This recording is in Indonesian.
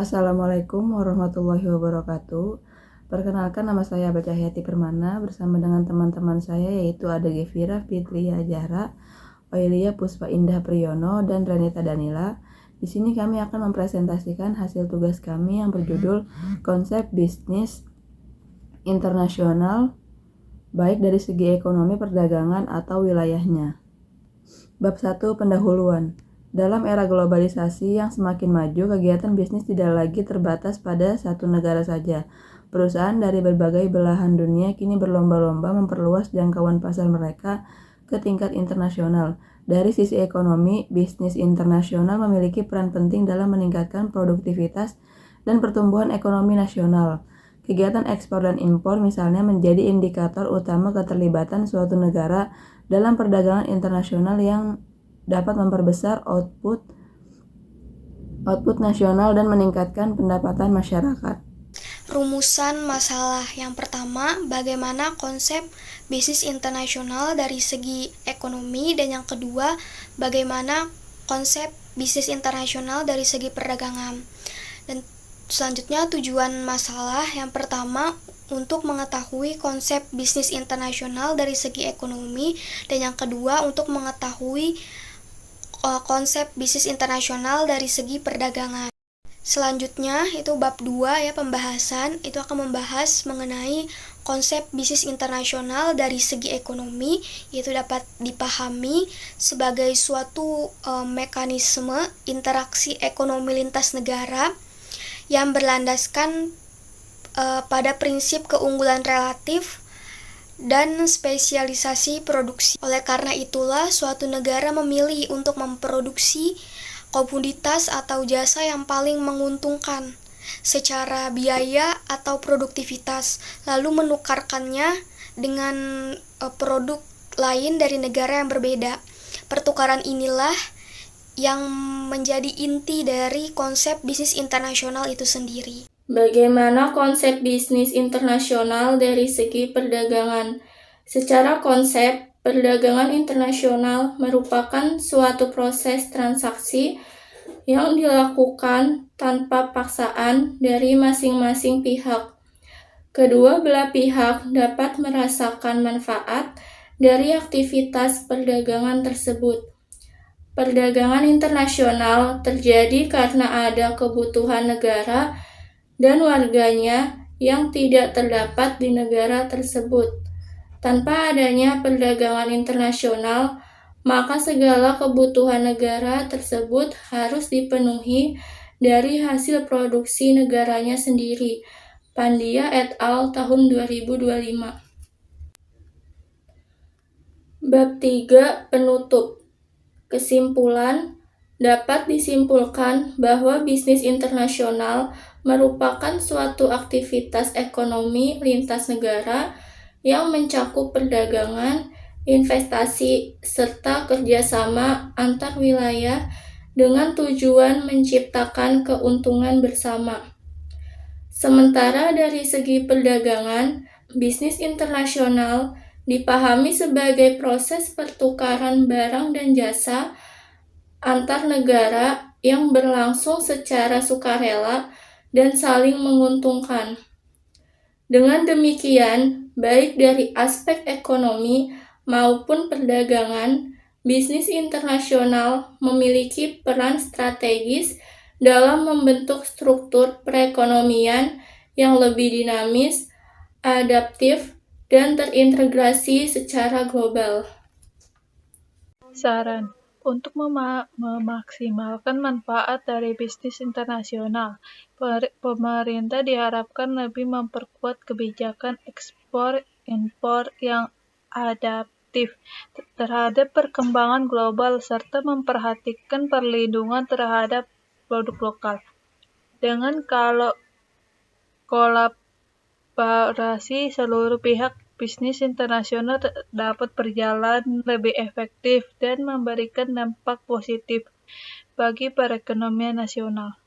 Assalamualaikum warahmatullahi wabarakatuh. Perkenalkan, nama saya Baca Hayati Permana bersama dengan teman-teman saya yaitu ada Gevira Fitria Zahra, Oilia Puspa Indah Priyono, dan Renita Danila. Di sini kami akan mempresentasikan hasil tugas kami yang berjudul Konsep Bisnis Internasional baik dari segi ekonomi, perdagangan, atau wilayahnya. Bab 1. Pendahuluan. Dalam era globalisasi yang semakin maju, kegiatan bisnis tidak lagi terbatas pada satu negara saja. Perusahaan dari berbagai belahan dunia kini berlomba-lomba memperluas jangkauan pasar mereka ke tingkat internasional. Dari sisi ekonomi, bisnis internasional memiliki peran penting dalam meningkatkan produktivitas dan pertumbuhan ekonomi nasional. Kegiatan ekspor dan impor misalnya menjadi indikator utama keterlibatan suatu negara dalam perdagangan internasional yang dapat memperbesar output nasional dan meningkatkan pendapatan masyarakat. Rumusan masalah yang pertama, bagaimana konsep bisnis internasional dari segi ekonomi, dan yang kedua, bagaimana konsep bisnis internasional dari segi perdagangan. Dan selanjutnya, tujuan masalah yang pertama untuk mengetahui konsep bisnis internasional dari segi ekonomi, dan yang kedua untuk mengetahui konsep bisnis internasional dari segi perdagangan. Selanjutnya itu bab 2 ya, pembahasan itu akan membahas mengenai konsep bisnis internasional dari segi ekonomi, yaitu dapat dipahami sebagai suatu mekanisme interaksi ekonomi lintas negara yang berlandaskan pada prinsip keunggulan relatif dan spesialisasi produksi. Oleh karena itulah suatu negara memilih untuk memproduksi komoditas atau jasa yang paling menguntungkan secara biaya atau produktivitas, lalu menukarkannya dengan produk lain dari negara yang berbeda. Pertukaran inilah yang menjadi inti dari konsep bisnis internasional itu sendiri. Bagaimana konsep bisnis internasional dari segi perdagangan? Secara konsep, perdagangan internasional merupakan suatu proses transaksi yang dilakukan tanpa paksaan dari masing-masing pihak. Kedua belah pihak dapat merasakan manfaat dari aktivitas perdagangan tersebut. Perdagangan internasional terjadi karena ada kebutuhan negara dan warganya yang tidak terdapat di negara tersebut. Tanpa adanya perdagangan internasional, maka segala kebutuhan negara tersebut harus dipenuhi dari hasil produksi negaranya sendiri. Pandya et al. Tahun 2025. Bab 3. Penutup. Kesimpulan, dapat disimpulkan bahwa bisnis internasional merupakan suatu aktivitas ekonomi lintas negara yang mencakup perdagangan, investasi, serta kerjasama antar wilayah dengan tujuan menciptakan keuntungan bersama. Sementara dari segi perdagangan, bisnis internasional dipahami sebagai proses pertukaran barang dan jasa antar negara yang berlangsung secara sukarela dan saling menguntungkan. Dengan demikian, baik dari aspek ekonomi maupun perdagangan, bisnis internasional memiliki peran strategis dalam membentuk struktur perekonomian yang lebih dinamis, adaptif, dan terintegrasi secara global. Saran untuk memaksimalkan manfaat dari bisnis internasional, pemerintah diharapkan lebih memperkuat kebijakan ekspor-impor yang adaptif terhadap perkembangan global serta memperhatikan perlindungan terhadap produk lokal. Dengan kolaborasi seluruh pihak, bisnis internasional dapat berjalan lebih efektif dan memberikan dampak positif bagi perekonomian nasional.